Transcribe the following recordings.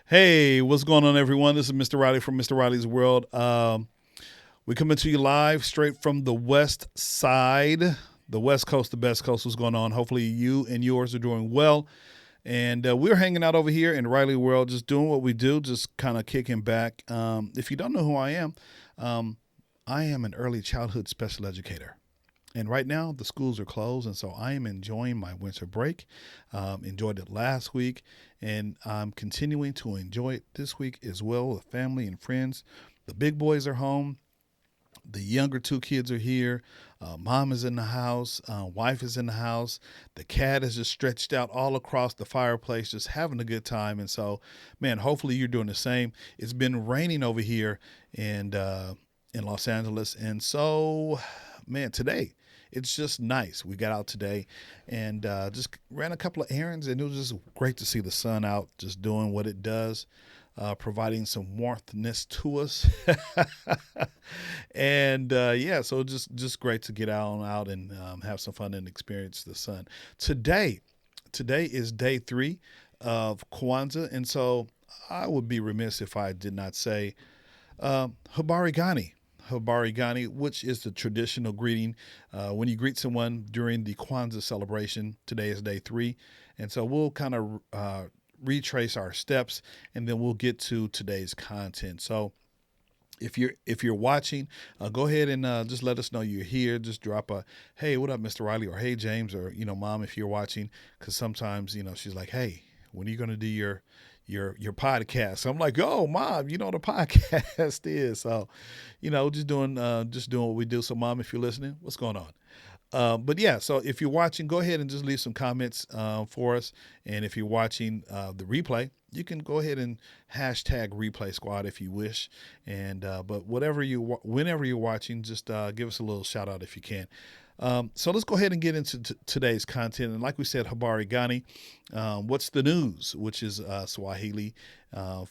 Hey, what's going on, everyone? This is Mr. Riley from Mr. Riley's World. We coming to you live straight from the West Side, the West Coast, the best coast. What's going on? Hopefully, you and yours are doing well. And we're hanging out over here in Riley World, just doing what we do, just kind of kicking back. If you don't know who um, I am an early childhood special educator. And right now, the schools are closed, and so I am enjoying my winter break. Enjoyed it last week, and I'm continuing to enjoy it this week as well with family and friends. The big boys are home. The younger two kids are here. Mom is in the house. Wife is in the house. The cat is just stretched out all across the fireplace, just having a good time. And so, man, hopefully you're doing the same. It's been raining over here in Los Angeles, and so, man, today it's just nice. We got out today and just ran a couple of errands, and it was just great to see the sun out, just doing what it does, providing some warmthness to us. And yeah, so just great to get out and have some fun and experience the sun. Today, today is day 3 of Kwanzaa, and so I would be remiss if I did not say Habari Gani. Habari Gani, which is the traditional greeting when you greet someone during the Kwanzaa celebration. Today is day 3. And so we'll kind of retrace our steps, and then we'll get to today's content. So if you're watching, go ahead and just let us know you're here. Just drop a, hey, what up, Mr. Riley, or hey, James, or Mom, if you're watching, because sometimes she's like, hey, when are you going to do your podcast? So I'm like, oh, Mom, you know what a podcast is. So, just doing what we do. So, Mom, if you're listening, what's going on? But yeah, so if you're watching, go ahead and just leave some comments for us. And if you're watching the replay, you can go ahead and hashtag Replay Squad if you wish. And but whenever you're watching, just give us a little shout out if you can. So let's go ahead and get into today's content. And like we said, Habari Gani, what's the news, which is Swahili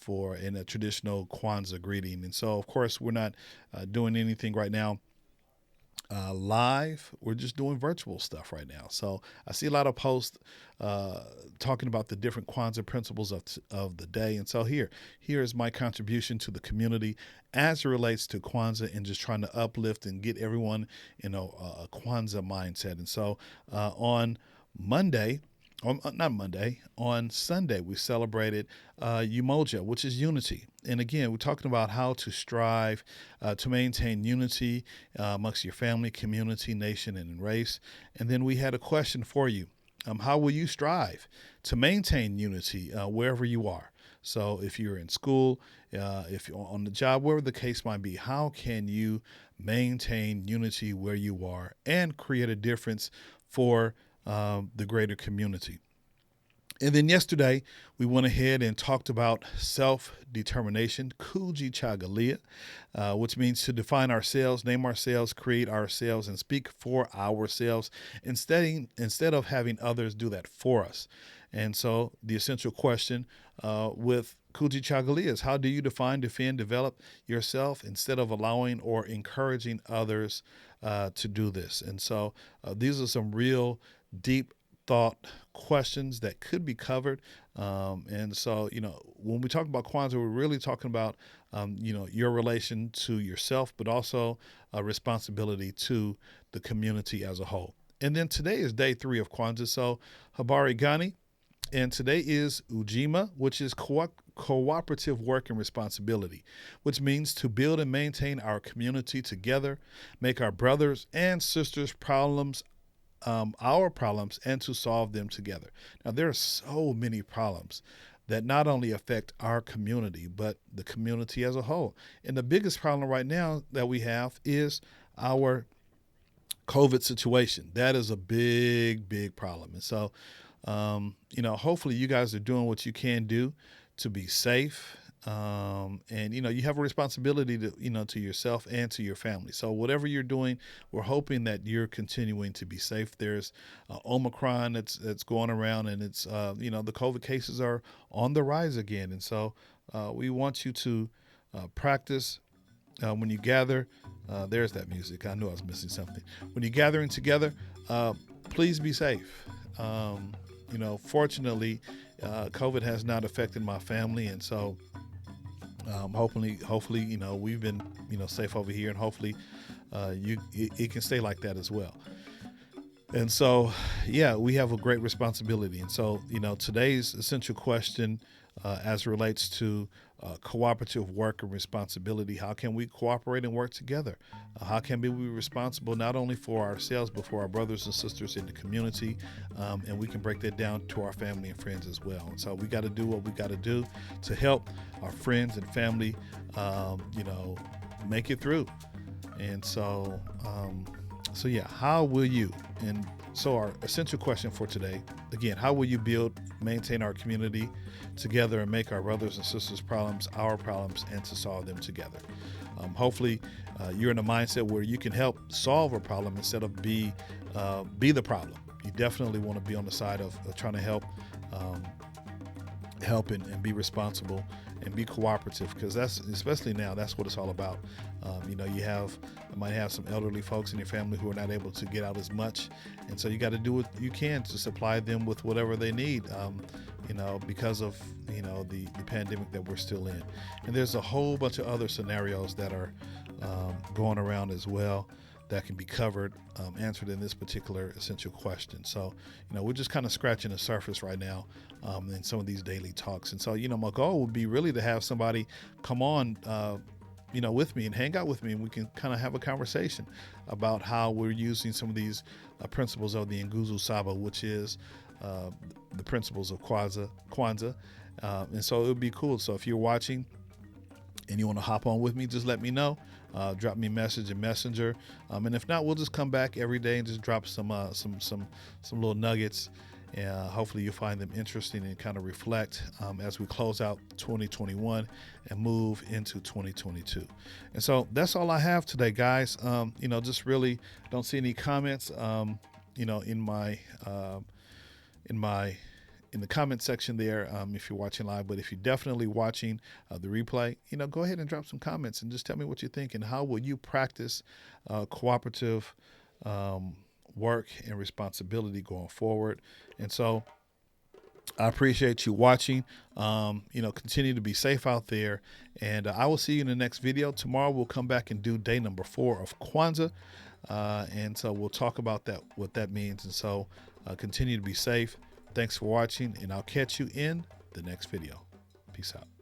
for in a traditional Kwanzaa greeting. And so, of course, we're not doing anything right now live. We're just doing virtual stuff right now. So I see a lot of posts talking about the different Kwanzaa principles of the day. And so here is my contribution to the community as it relates to Kwanzaa and just trying to uplift and get everyone in a Kwanzaa mindset. And so on Monday, not Monday, on Sunday, we celebrated Umoja, which is unity. And again, we're talking about how to strive to maintain unity amongst your family, community, nation, and race. And then we had a question for you. How will you strive to maintain unity wherever you are? So if you're in school, if you're on the job, wherever the case might be, how can you maintain unity where you are and create a difference for the greater community? And then yesterday, we went ahead and talked about self-determination, Kuji Chagalia, which means to define ourselves, name ourselves, create ourselves, and speak for ourselves instead of having others do that for us. And so the essential question with Kuji Chagalia is, how do you define, defend, develop yourself instead of allowing or encouraging others to do this? And so these are some real deep thought questions that could be covered. And so, when we talk about Kwanzaa, we're really talking about, your relation to yourself, but also a responsibility to the community as a whole. And then today is day 3 of Kwanzaa. So Habari Gani. And today is Ujima, which is cooperative work and responsibility, which means to build and maintain our community together, make our brothers and sisters problems our problems, and to solve them together. Now, there are so many problems that not only affect our community, but the community as a whole. And the biggest problem right now that we have is our COVID situation. That is a big, big problem. And so, hopefully you guys are doing what you can do to be safe. And you have a responsibility to yourself and to your family. So whatever you're doing, we're hoping that you're continuing to be safe. There's Omicron that's going around, and it's the COVID cases are on the rise again. And so we want you to practice when you gather. There's that music. I knew I was missing something. When you're gathering together, please be safe. Fortunately, COVID has not affected my family, and so hopefully, we've been, safe over here, and hopefully, it can stay like that as well. And so, we have a great responsibility. And so, today's essential question, as it relates to cooperative work and responsibility, how can we cooperate and work together? How can we be responsible not only for ourselves, but for our brothers and sisters in the community? And we can break that down to our family and friends as well. And so we got to do what we got to do to help our friends and family, make it through. And so, how will you? And so our essential question for today, again, how will you build, maintain our community together, and make our brothers and sisters' problems our problems, and to solve them together? Hopefully, you're in a mindset where you can help solve a problem instead of be the problem. You definitely want to be on the side of trying to help and be responsible and be cooperative, because that's, especially now, that's what it's all about. You might have some elderly folks in your family who are not able to get out as much, and so you got to do what you can to supply them with whatever they need, because of the pandemic that we're still in. And there's a whole bunch of other scenarios that are going around as well that can be covered, answered in this particular essential question. So, we're just kind of scratching the surface right now in some of these daily talks. And so, my goal would be really to have somebody come on, with me and hang out with me, and we can kind of have a conversation about how we're using some of these principles of the Nguzo Saba, which is the principles of Kwanzaa. And so it would be cool. So if you're watching and you want to hop on with me, just let me know. Drop me a message in Messenger, and if not, we'll just come back every day and just drop some little nuggets. Hopefully you'll find them interesting and kind of reflect as we close out 2021 and move into 2022. And so that's all I have today, guys. Just really don't see any comments. In the comment section there, if you're watching live. But if you're definitely watching the replay, go ahead and drop some comments and just tell me what you think, and how will you practice cooperative work and responsibility going forward. And so I appreciate you watching. Continue to be safe out there, and I will see you in the next video. Tomorrow we'll come back and do day number 4 of Kwanzaa, and so we'll talk about that, what that means. And so continue to be safe. Thanks for watching, and I'll catch you in the next video. Peace out.